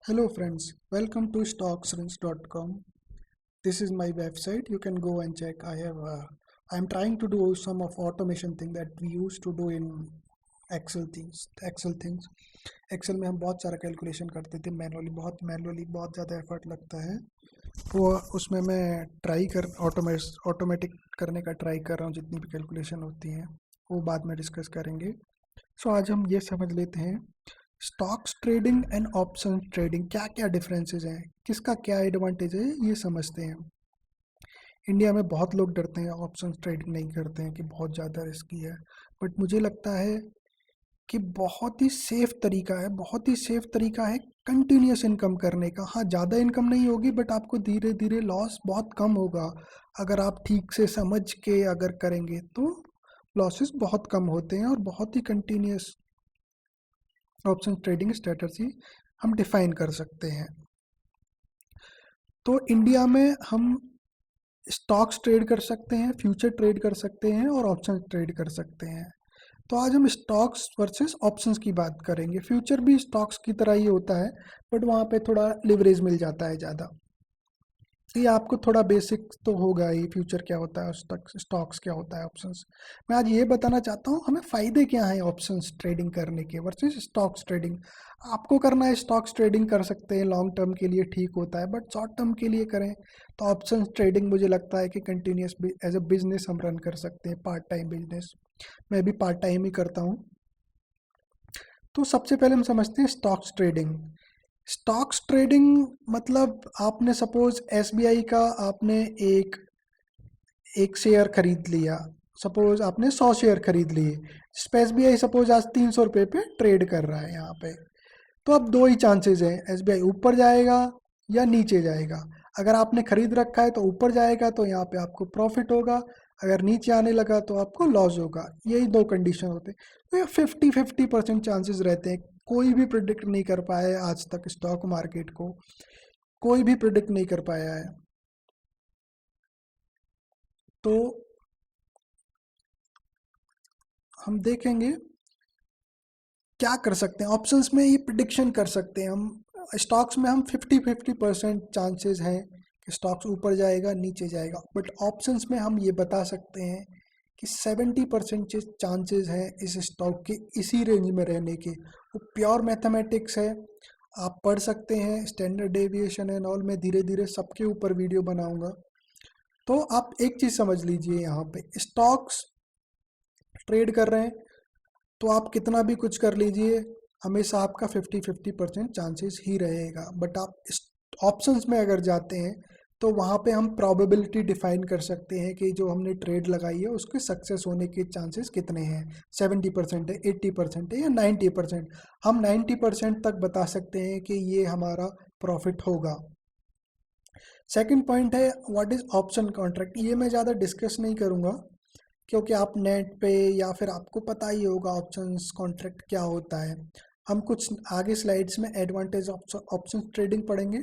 Hello friends, welcome to stocksrinse.com. This is my website. You can go and check. I'm trying to do some of automation thing that we used to do in Excel things. Excel में हम बहुत सारा calculation करते थे manually बहुत ज़्यादा effort लगता है। वो उसमें मैं ऑटोमेटिक करने का ट्राई कर रहा हूँ। जितनी भी कैलकुलेशन होती हैं वो बाद में डिस्कस करेंगे। आज हम ये समझ लेते हैं stocks trading and option trading क्या क्या डिफरेंसेस हैं, किसका क्या एडवांटेज है, ये समझते हैं। इंडिया में बहुत लोग डरते हैं, ऑप्शन ट्रेडिंग नहीं करते हैं कि बहुत ज़्यादा रिस्की है, बट मुझे लगता है कि बहुत ही सेफ तरीका है कंटिन्यूस इनकम करने का। हाँ, ज़्यादा इनकम नहीं होगी बट आपको धीरे धीरे लॉस बहुत कम होगा। अगर आप ठीक से समझ के अगर करेंगे तो लॉसेस बहुत कम होते हैं और बहुत ही कंटिन्यूस ऑप्शन ट्रेडिंग स्ट्रेटजी हम डिफाइन कर सकते हैं। तो इंडिया में हम स्टॉक्स ट्रेड कर सकते हैं, फ्यूचर ट्रेड कर सकते हैं और ऑप्शन ट्रेड कर सकते हैं। तो आज हम स्टॉक्स वर्सेस ऑप्शंस की बात करेंगे। फ्यूचर भी स्टॉक्स की तरह ही होता है बट वहाँ पे थोड़ा लिवरेज मिल जाता है ज़्यादा। ये आपको थोड़ा बेसिक तो होगा ही, फ्यूचर क्या होता है, स्टॉक्स क्या होता है, ऑप्शंस। मैं आज ये बताना चाहता हूँ हमें फ़ायदे क्या हैं ऑप्शंस ट्रेडिंग करने के वर्सेस स्टॉक्स ट्रेडिंग। आपको करना है स्टॉक्स ट्रेडिंग कर सकते हैं, लॉन्ग टर्म के लिए ठीक होता है, बट शॉर्ट टर्म के लिए करें तो ऑप्शंस ट्रेडिंग मुझे लगता है कि कंटिन्यूस एज अ बिजनेस हम रन कर सकते हैं, पार्ट टाइम बिजनेस। मैं भी पार्ट टाइम ही करता हूँ। तो सबसे पहले हम समझते हैं स्टॉक्स ट्रेडिंग। स्टॉक्स ट्रेडिंग मतलब आपने सपोज एसबीआई का आपने एक एक शेयर खरीद लिया। सपोज आपने 100 शेयर खरीद लिए, जिस पे एसबीआई सपोज आज 300 रुपये पे ट्रेड कर रहा है यहाँ पे। तो अब दो ही चांसेस हैं, एसबीआई ऊपर जाएगा या नीचे जाएगा। अगर आपने खरीद रखा है तो ऊपर जाएगा तो यहाँ पे आपको प्रॉफिट होगा, अगर नीचे आने लगा तो आपको लॉस होगा। यही दो कंडीशन होते हैं। तो ये 50-50% चांसेस रहते हैं। कोई भी प्रिडिक्ट नहीं कर पाया है आज तक स्टॉक मार्केट को, कोई भी प्रिडिक्ट नहीं कर पाया है। तो हम देखेंगे क्या कर सकते हैं। ऑप्शंस में ये प्रिडिक्शन कर सकते हैं हम। स्टॉक्स में हम 50-50% चांसेस हैं कि स्टॉक्स ऊपर जाएगा नीचे जाएगा, बट ऑप्शंस में हम ये बता सकते हैं कि 70% चांसेस हैं इस स्टॉक के इसी रेंज में रहने के। वो प्योर मैथमेटिक्स है, आप पढ़ सकते हैं, स्टैंडर्ड डेविएशन एंड ऑल। मैं धीरे धीरे सबके ऊपर वीडियो बनाऊंगा। तो आप एक चीज़ समझ लीजिए, यहाँ पे स्टॉक्स ट्रेड कर रहे हैं तो आप कितना भी कुछ कर लीजिए, हमेशा आपका 50-50% चांसेस ही रहेगा। बट आप ऑप्शंस में अगर जाते हैं तो वहाँ पे हम प्रोबेबिलिटी डिफाइन कर सकते हैं कि जो हमने ट्रेड लगाई है उसके सक्सेस होने के चांसेस कितने हैं। 70% है, 80% है या 90%। हम 90% तक बता सकते हैं कि ये हमारा प्रॉफिट होगा। सेकंड पॉइंट है व्हाट इज़ ऑप्शन कॉन्ट्रैक्ट। ये मैं ज़्यादा डिस्कस नहीं करूँगा क्योंकि आप नेट पे या फिर आपको पता ही होगा ऑप्शंस कॉन्ट्रैक्ट क्या होता है। हम कुछ आगे स्लाइड्स में एडवांटेज ऑप्शन ट्रेडिंग पढ़ेंगे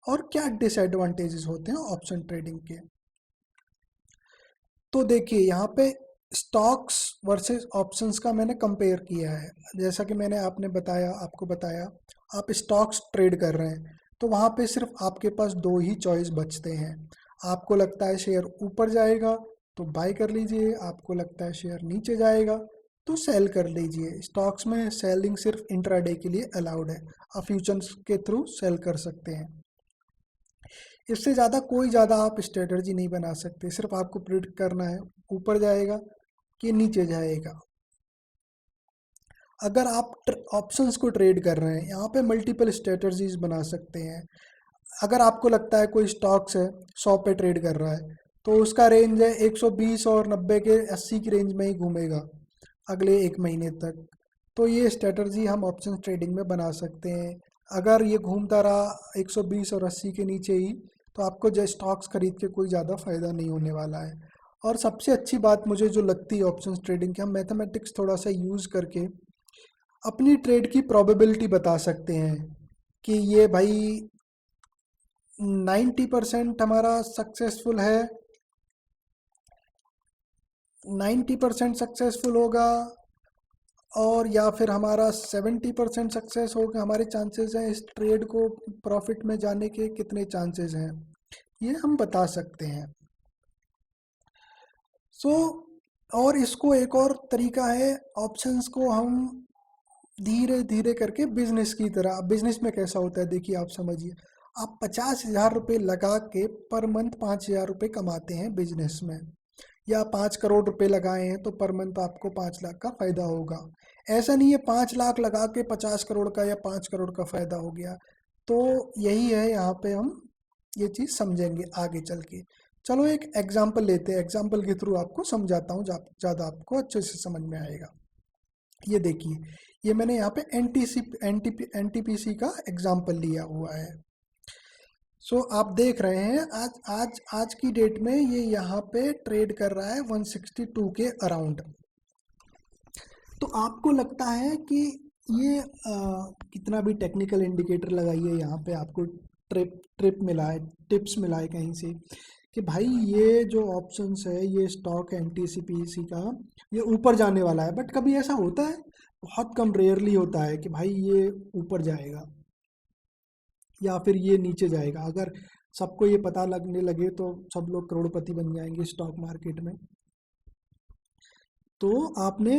और क्या डिसएडवांटेजेस होते हैं ऑप्शन ट्रेडिंग के। तो देखिए यहाँ पे स्टॉक्स वर्सेस ऑप्शंस का मैंने कंपेयर किया है। जैसा कि मैंने आपको बताया आप स्टॉक्स ट्रेड कर रहे हैं तो वहाँ पे सिर्फ आपके पास दो ही चॉइस बचते हैं। आपको लगता है शेयर ऊपर जाएगा तो बाय कर लीजिए, आपको लगता है शेयर नीचे जाएगा तो सेल कर लीजिए। स्टॉक्स में सेलिंग सिर्फ इंट्राडे के लिए अलाउड है, आप फ्यूचर्स के थ्रू सेल कर सकते हैं। इससे ज़्यादा आप स्ट्रेटजी नहीं बना सकते। सिर्फ आपको प्रिडिक्ट करना है ऊपर जाएगा कि नीचे जाएगा। अगर आप ऑप्शंस को ट्रेड कर रहे हैं, यहाँ पे मल्टीपल स्ट्रेटजीज बना सकते हैं। अगर आपको लगता है कोई स्टॉक्स है 100 पे ट्रेड कर रहा है तो उसका रेंज है 120 और 90 के 80 की रेंज में ही घूमेगा अगले एक महीने तक। तो ये स्ट्रेटजी हम ऑप्शन ट्रेडिंग में बना सकते हैं। अगर ये घूमता रहा 120 और 80 के नीचे ही तो आपको जो स्टॉक्स खरीद के कोई ज़्यादा फ़ायदा नहीं होने वाला है। और सबसे अच्छी बात मुझे जो लगती है ऑप्शन ट्रेडिंग की, हम मैथमेटिक्स थोड़ा सा यूज़ करके अपनी ट्रेड की प्रोबेबिलिटी बता सकते हैं कि ये भाई 90% हमारा सक्सेसफुल है, 90% सक्सेसफुल होगा और या फिर हमारा 70% सक्सेस होगा, हमारे चांसेस हैं इस ट्रेड को प्रॉफिट में जाने के कितने चांसेस हैं, ये हम बता सकते हैं। सो और इसको एक और तरीका है, ऑप्शंस को हम धीरे धीरे करके बिजनेस की तरह, बिजनेस में कैसा होता है देखिए, आप समझिए, आप 50,000 रुपये लगा के पर मंथ 5,000 रुपये कमाते हैं बिजनेस में, या 5 करोड़ रुपए लगाए हैं तो पर मंथ आपको 5 लाख का फायदा होगा। ऐसा नहीं है 5 लाख लगा के 50 करोड़ का या 5 करोड़ का फायदा हो गया। तो यही है, यहाँ पे हम ये चीज़ समझेंगे आगे चल के। चलो एक एग्जाम्पल लेते हैं, एग्जाम्पल के थ्रू आपको समझाता हूँ, ज़्यादा आपको अच्छे से समझ में आएगा। ये देखिए, ये मैंने यहाँ पे एनटीपीसी का एग्जाम्पल लिया हुआ है। सो आप देख रहे हैं आज आज आज की डेट में ये यहाँ पे ट्रेड कर रहा है 162 के अराउंड। तो आपको लगता है कि ये कितना भी टेक्निकल इंडिकेटर लगाइए, यहाँ पे आपको ट्रिप मिला है, टिप्स मिला है कहीं से कि भाई ये जो ऑप्शंस है, ये स्टॉक एनटीपीसी का, ये ऊपर जाने वाला है। बट कभी ऐसा होता है, बहुत कम, रेयरली होता है कि भाई ये ऊपर जाएगा या फिर ये नीचे जाएगा। अगर सबको ये पता लगने लगे तो सब लोग करोड़पति बन जाएंगे स्टॉक मार्केट में। तो आपने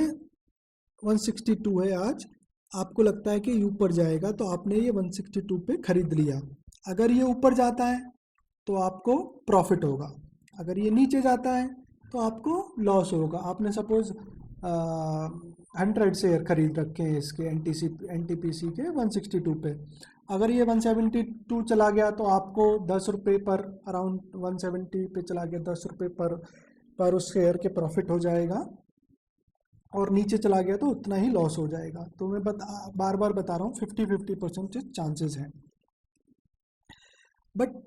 162 है आज, आपको लगता है कि ये ऊपर जाएगा, तो आपने ये 162 पे खरीद लिया। अगर ये ऊपर जाता है तो आपको प्रॉफिट होगा, अगर ये नीचे जाता है तो आपको लॉस होगा। आपने सपोज 100 शेयर खरीद रखे हैं इसके एनटीपीसी के 162 पे। अगर ये 172 चला गया तो आपको 10 रुपये पर, अराउंड 170 पे चला गया, 10 रुपये पर उस शेयर के प्रॉफिट हो जाएगा, और नीचे चला गया तो उतना ही लॉस हो जाएगा। तो मैं बार बार बता रहा हूँ, 50-50% चांसेस हैं। बट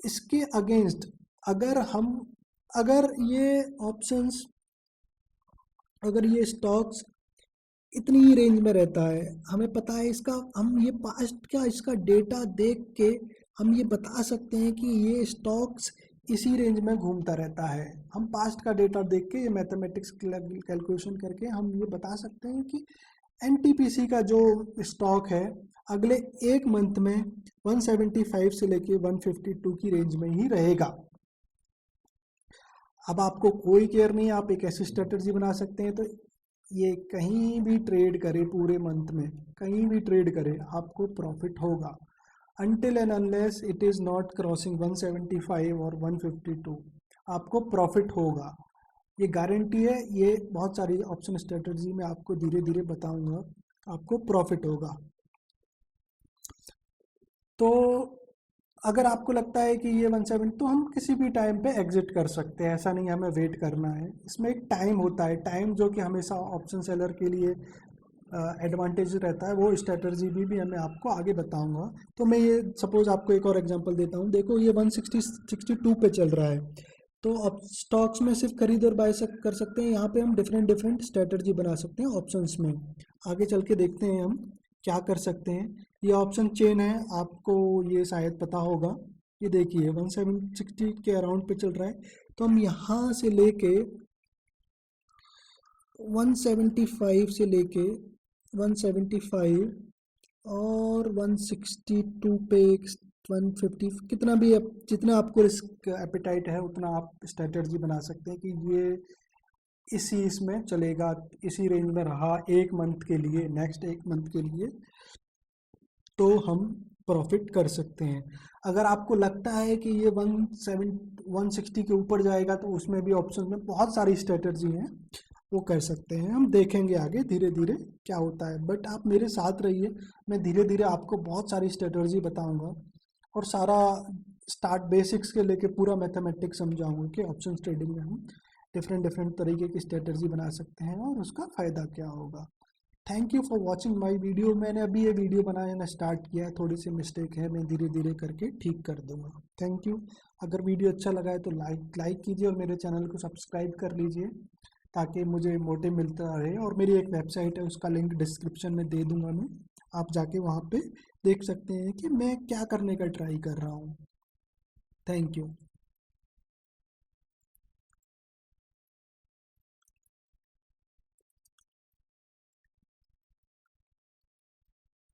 इसके अगेंस्ट अगर ये ऑप्शंस, अगर ये स्टॉक्स इतनी ही रेंज में रहता है, हमें पता है इसका, हम ये पास्ट का इसका डेटा देख के हम ये बता सकते हैं कि ये स्टॉक्स इसी रेंज में घूमता रहता है। हम पास्ट का डेटा देख के, ये मैथमेटिक्स कैलकुलेशन करके हम ये बता सकते हैं कि एनटीपीसी का जो स्टॉक है अगले एक मंथ में 175 से लेके 152 की रेंज में ही रहेगा। अब आपको कोई केयर नहीं, आप एक ऐसी स्ट्रेटजी बना सकते हैं, तो ये कहीं भी ट्रेड करे, पूरे मंथ में कहीं भी ट्रेड करे, आपको प्रॉफिट होगा, until and unless it is not crossing 175 और 152, आपको प्रॉफिट होगा, ये गारंटी है। ये बहुत सारी ऑप्शन स्ट्रेटजी में आपको धीरे धीरे बताऊंगा, आपको प्रॉफिट होगा। तो अगर आपको लगता है कि ये 170, तो हम किसी भी टाइम पे एग्जिट कर सकते हैं, ऐसा नहीं हमें वेट करना है। इसमें एक टाइम होता है, टाइम जो कि हमेशा ऑप्शन सेलर के लिए एडवांटेज रहता है, वो स्ट्रेटजी भी मैं आपको आगे बताऊंगा। तो मैं ये सपोज आपको एक और एग्जांपल देता हूँ। देखो ये 162 पे चल रहा है, तो अब स्टॉक्स में सिर्फ खरीद और बाय कर सकते हैं। यहाँ पे हम डिफरेंट स्ट्रेटजी बना सकते हैं ऑप्शंस में। आगे चल के देखते हैं हम क्या कर सकते हैं। ये ऑप्शन चेन है, आपको ये शायद पता होगा। ये देखिए 160 के अराउंड पे चल रहा है, तो हम यहाँ से लेके 175 से लेके 175 और 162 पे 150, कितना भी जितना आपको रिस्क एपेटाइट है उतना आप स्ट्रेटजी बना सकते हैं कि ये इसी इसमें चलेगा, इसी रेंज में रहा एक मंथ के लिए, नेक्स्ट एक मंथ के लिए, तो हम प्रॉफिट कर सकते हैं। अगर आपको लगता है कि ये 160 के ऊपर जाएगा, तो उसमें भी ऑप्शन में बहुत सारी स्ट्रेटजी हैं, वो कर सकते हैं। हम देखेंगे आगे धीरे धीरे क्या होता है, बट आप मेरे साथ रहिए, मैं धीरे धीरे आपको बहुत सारी स्ट्रेटजी बताऊंगा और सारा स्टार्ट बेसिक्स के लेके पूरा मैथमेटिक्स समझाऊंगा कि ऑप्शन ट्रेडिंग में हम डिफरेंट तरीके की स्ट्रेटजी बना सकते हैं और उसका फ़ायदा क्या होगा। Thank you for watching my video. मैंने अभी ये वीडियो बनाना स्टार्ट किया है, थोड़ी सी मिस्टेक है, मैं धीरे धीरे करके ठीक कर दूंगा। Thank you. अगर वीडियो अच्छा लगा है तो लाइक कीजिए और मेरे चैनल को सब्सक्राइब कर लीजिए, ताकि मुझे मोटिव मिलता रहे। और मेरी एक वेबसाइट है, उसका लिंक डिस्क्रिप्शन में दे दूंगा मैं, आप जाके वहाँ पे देख सकते हैं कि मैं क्या करने का ट्राई कर रहा हूँ। Thank you.